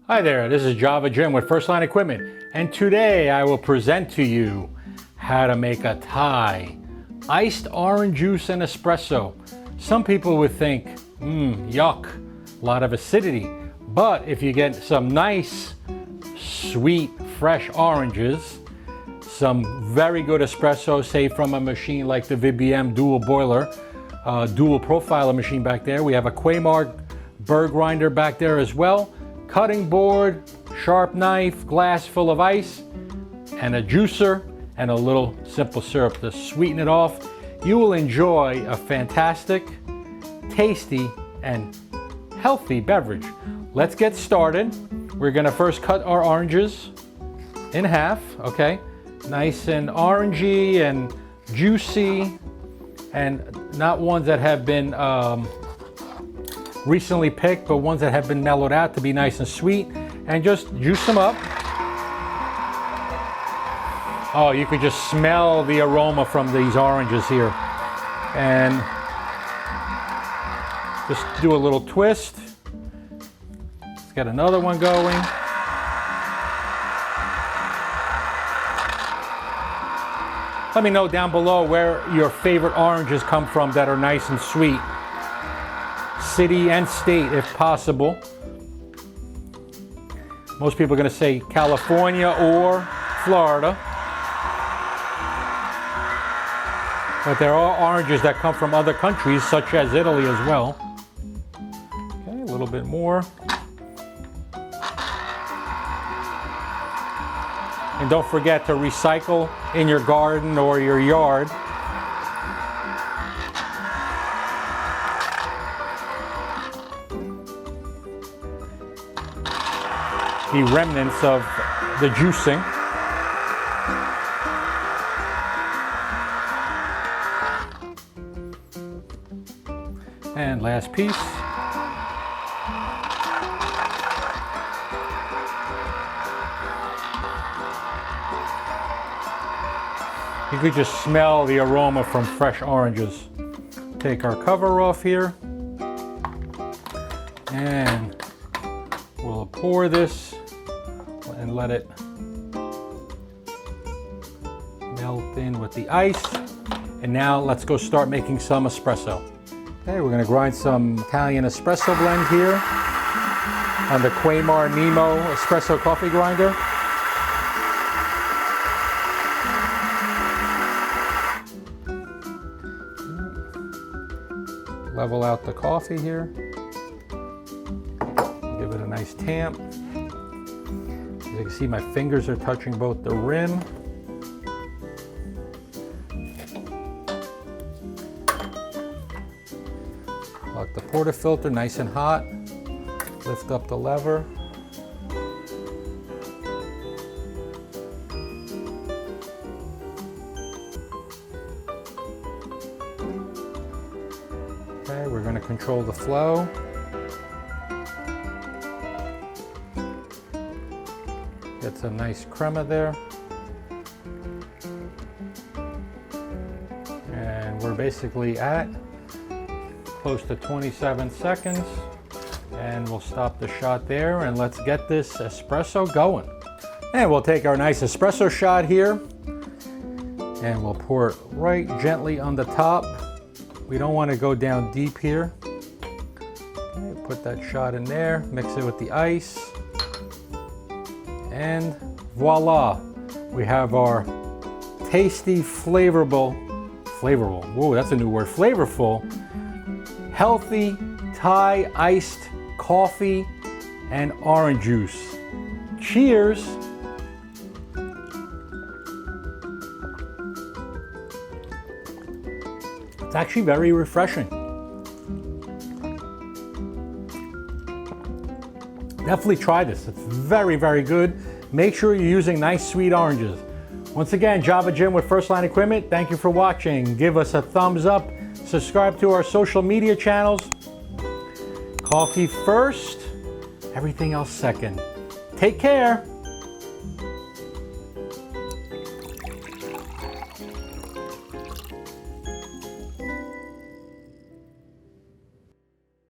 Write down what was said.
Hi there, this is Java Jim with First Line Equipment, and today I will present to you how to make a Thai iced orange juice and espresso. Some people would think, yuck, a lot of acidity, but if you get some nice, sweet, fresh oranges, some very good espresso, say from a machine like the VBM dual boiler, dual profiler machine back there. We have a Quamar burr grinder back there as well. Cutting board, sharp knife, glass full of ice, and a juicer, and a little simple syrup to sweeten it off. You will enjoy a fantastic, tasty, and healthy beverage. Let's get started. We're gonna first cut our oranges in half, okay? Nice and orangey and juicy, and not ones that have been recently picked, but ones that have been mellowed out to be nice and sweet, and just juice them up. Oh, you could just smell the aroma from these oranges here. And just do a little twist. Let's get another one going. Let me know down below where your favorite oranges come from that are nice and sweet. City and state, if possible. Most people are going to say California or Florida. But there are oranges that come from other countries, such as Italy as well. Okay, a little bit more. And don't forget to recycle in your garden or your yard. The remnants of the juicing. And last piece. You could just smell the aroma from fresh oranges. Take our cover off here. And we'll pour this and let it melt in with the ice. And now let's go start making some espresso. Okay, we're gonna grind some Italian espresso blend here on the Quamar Nemo espresso coffee grinder. Level out the coffee here. Give it a nice tamp. As you can see, my fingers are touching both the rim lock the portafilter nice and hot. Lift up the lever. Okay, we're going to control the flow. Get some nice crema there. And we're basically at close to 27 seconds. And we'll stop the shot there and let's get this espresso going. And we'll take our nice espresso shot here and we'll pour it right gently on the top. We don't want to go down deep here. Okay, put that shot in there, mix it with the ice. And voila, we have our tasty, flavorful, whoa, that's a new word, flavorful, healthy Thai iced coffee and orange juice. Cheers. It's actually very refreshing. Definitely try this. It's very, very good. Make sure you're using nice sweet oranges. Once again, Java Jim with First Line Equipment. Thank you for watching. Give us a thumbs up. Subscribe to our social media channels. Coffee first, everything else second. Take care.